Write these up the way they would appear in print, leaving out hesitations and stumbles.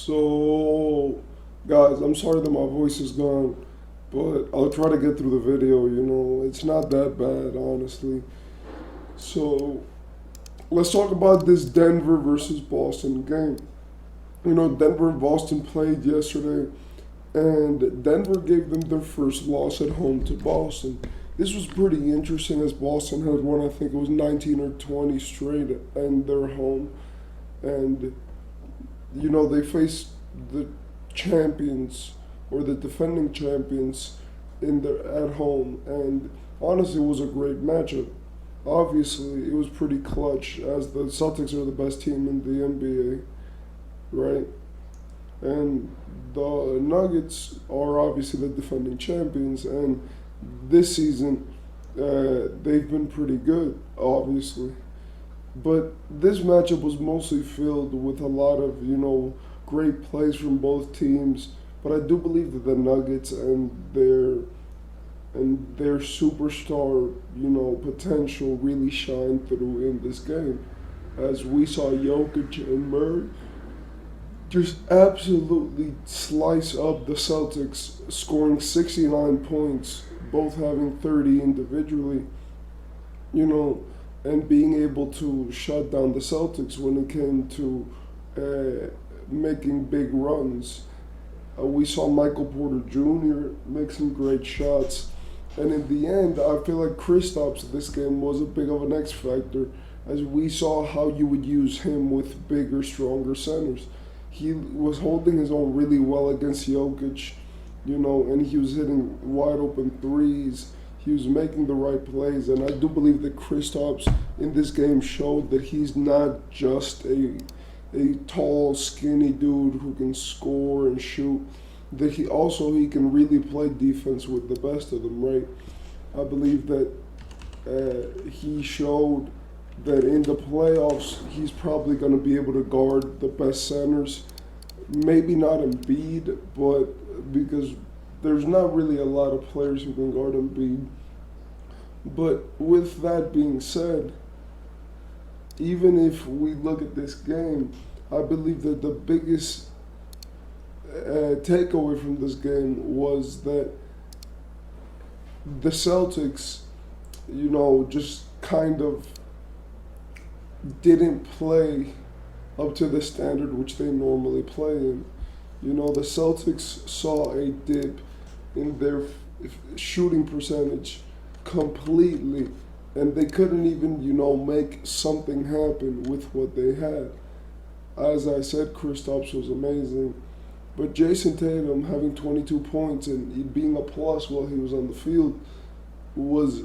So, guys, I'm sorry that my voice is gone, but I'll try to get through the video. It's not that bad, honestly. So, let's talk about this Denver versus Boston game. Denver and Boston played yesterday, and Denver gave them their first loss at home to Boston. This was pretty interesting as Boston had won, I think it was 19 or 20 straight in their home. And they faced the champions or the defending champions in their at home, and honestly, it was a great matchup. Obviously, it was pretty clutch as the Celtics are the best team in the NBA, right? And the Nuggets are obviously the defending champions, and this season they've been pretty good, obviously. But this matchup was mostly filled with a lot of, great plays from both teams. But I do believe that the Nuggets and their superstar, potential really shined through in this game. As we saw Jokic and Murray just absolutely slice up the Celtics, scoring 69 points, both having 30 individually. You know, and being able to shut down the Celtics when it came to making big runs. We saw Michael Porter Jr. make some great shots. And in the end, I feel like Kristaps this game was a big of an X factor as we saw how you would use him with bigger, stronger centers. He was holding his own really well against Jokic, and he was hitting wide open threes. He was making the right plays, and I do believe that Kristaps in this game showed that he's not just a tall, skinny dude who can score and shoot. That he can really play defense with the best of them, right? I believe that he showed that in the playoffs he's probably going to be able to guard the best centers. Maybe not Embiid, but because there's not really a lot of players who can guard Embiid. But with that being said, even if we look at this game, I believe that the biggest takeaway from this game was that the Celtics, just kind of didn't play up to the standard which they normally play in. The Celtics saw a dip in their shooting percentage completely, and they couldn't even, make something happen with what they had. As I said, Kristaps was amazing, but Jason Tatum having 22 points and being a plus while he was on the field was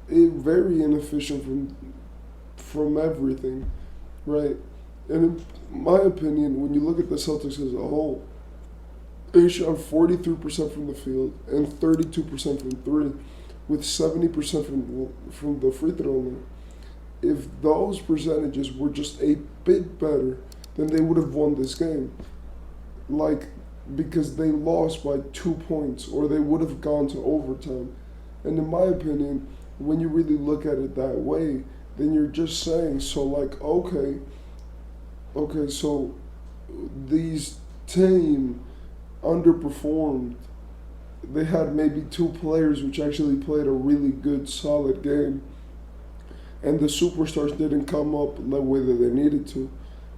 very inefficient from everything, right? And in my opinion, when you look at the Celtics as a whole, they shot 43% from the field and 32% from three, with 70% from the free throw line. If those percentages were just a bit better, then they would have won this game. Because they lost by 2 points, or they would have gone to overtime. And in my opinion, when you really look at it that way, then you're just saying, okay, so these team underperformed. They had maybe two players which actually played a really good, solid game, and the superstars didn't come up the way that they needed to,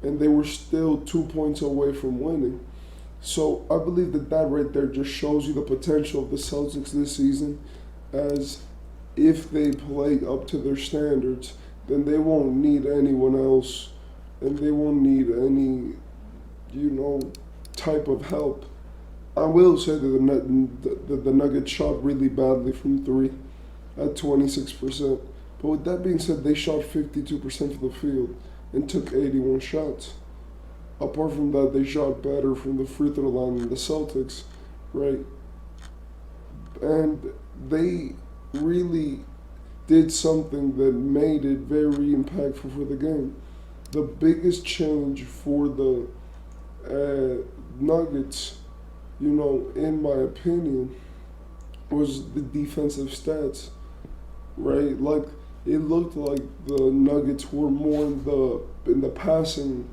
and they were still 2 points away from winning. So I believe that right there just shows you the potential of the Celtics this season, as if they play up to their standards, then they won't need anyone else, and they won't need any, type of help. I will say that the Nuggets shot really badly from three at 26%. But with that being said, they shot 52% from the field and took 81 shots. Apart from that, they shot better from the free throw line than the Celtics, right? And they really did something that made it very impactful for the game. The biggest change for the Nuggets, in my opinion, was the defensive stats, right? It looked like the Nuggets were more in the passing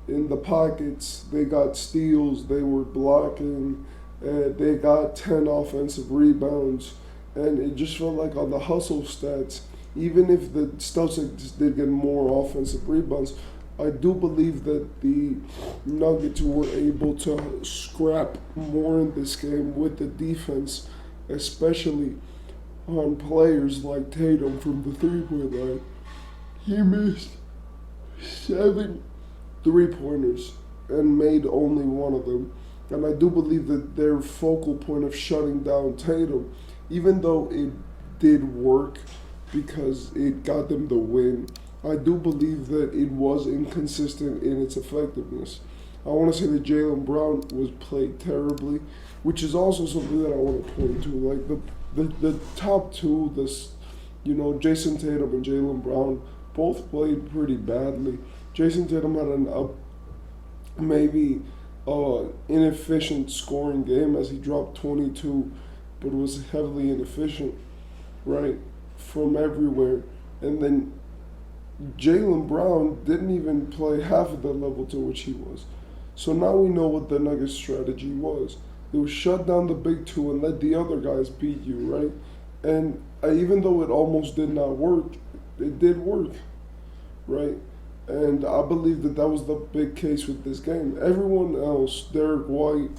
in the pockets. They got steals. They were blocking. They got 10 offensive rebounds. And it just felt like on the hustle stats, even if the Celtics did get more offensive rebounds, I do believe that the Nuggets were able to scrap more in this game with the defense, especially on players like Tatum from the 3 point line. He missed 7 3 pointers and made only one of them. And I do believe that their focal point of shutting down Tatum, even though it did work because it got them the win, I do believe that it was inconsistent in its effectiveness. I want to say that Jaylen Brown was played terribly, which is also something that I want to point to. Like the top two, Jason Tatum and Jaylen Brown both played pretty badly. Jason Tatum had maybe inefficient scoring game as he dropped 22, but was heavily inefficient, right, from everywhere. And then Jaylen Brown didn't even play half of the level to which he was. So now we know what the Nuggets' strategy was. It was shut down the big two and let the other guys beat you, right? And even though it almost did not work, it did work, right? And I believe that that was the big case with this game. Everyone else, Derek White,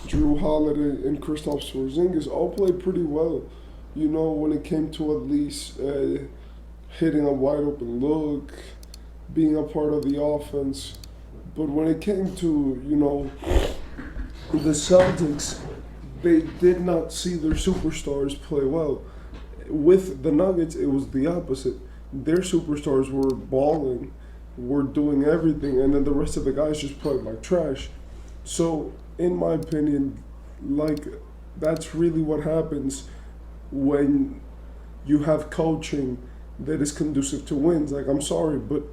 Drew Holiday, and Kristaps Porzingis all played pretty well. When it came to at least hitting a wide open look, being a part of the offense. But when it came to, the Celtics, they did not see their superstars play well. With the Nuggets, it was the opposite. Their superstars were balling, were doing everything, and then the rest of the guys just played like trash. So, in my opinion, that's really what happens when you have coaching that is conducive to wins. I'm sorry, but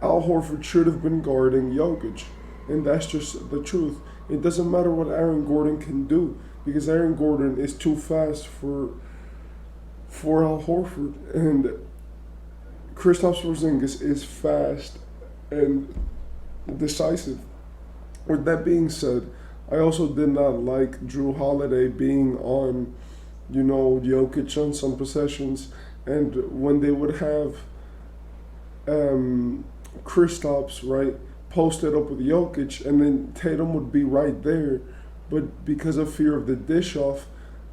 Al Horford should have been guarding Jokic, and that's just the truth. It doesn't matter what Aaron Gordon can do because Aaron Gordon is too fast for Al Horford, and Kristaps Porzingis is fast and decisive. With that being said, I also did not like Drew Holiday being on, Jokic on some possessions, and when they would have Kristaps, right, posted up with Jokic, and then Tatum would be right there, but because of fear of the dish off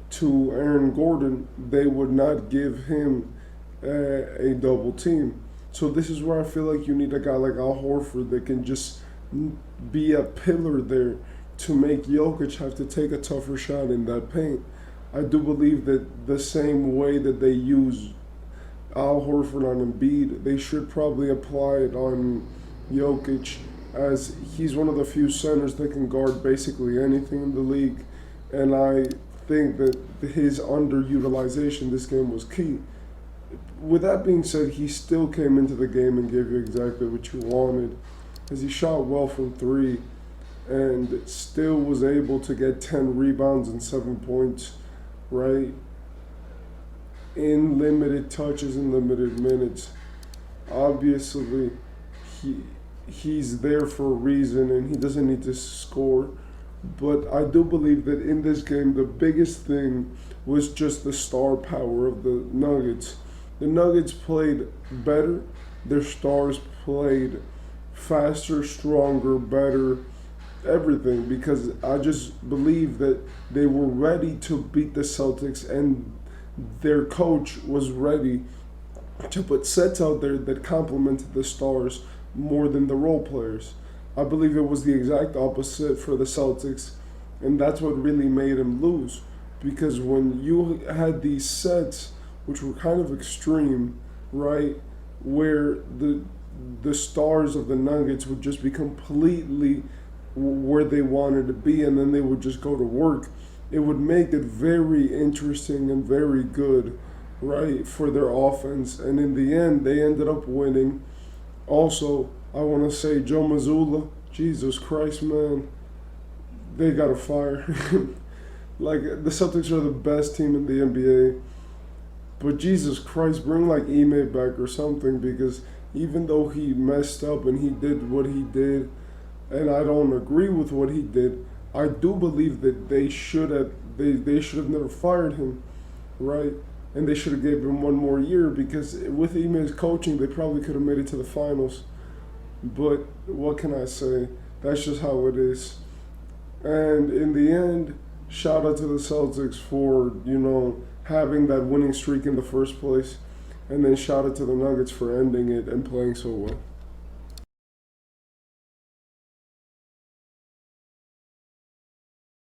to Aaron Gordon, they would not give him a double team. So this is where I feel like you need a guy like Al Horford that can just be a pillar there to make Jokic have to take a tougher shot in that paint. I do believe that the same way that they use Al Horford on Embiid, they should probably apply it on Jokic, as he's one of the few centers that can guard basically anything in the league. And I think that his underutilization this game was key. With that being said, he still came into the game and gave you exactly what you wanted, as he shot well from three and still was able to get 10 rebounds and 7 points, right, in limited touches and limited minutes. Obviously, he's there for a reason and he doesn't need to score. But I do believe that in this game, the biggest thing was just the star power of the Nuggets. The Nuggets played better. Their stars played faster, stronger, better, everything, because I just believe that they were ready to beat the Celtics, and their coach was ready to put sets out there that complemented the stars more than the role players. I believe it was the exact opposite for the Celtics, and that's what really made him lose. Because when you had these sets, which were kind of extreme, right, where the stars of the Nuggets would just be completely where they wanted to be, and then they would just go to work, it would make it very interesting and very good, right, for their offense. And in the end, they ended up winning. Also, I want to say Joe Mazzulla, Jesus Christ, man, they got to fire. The Celtics are the best team in the NBA, but Jesus Christ, bring Ime back or something, because even though he messed up and he did what he did, and I don't agree with what he did. I do believe that they should have never fired him, right? And they should have gave him one more year because with Ime's coaching, they probably could have made it to the finals. But what can I say? That's just how it is. And in the end, shout out to the Celtics for, having that winning streak in the first place. And then shout out to the Nuggets for ending it and playing so well.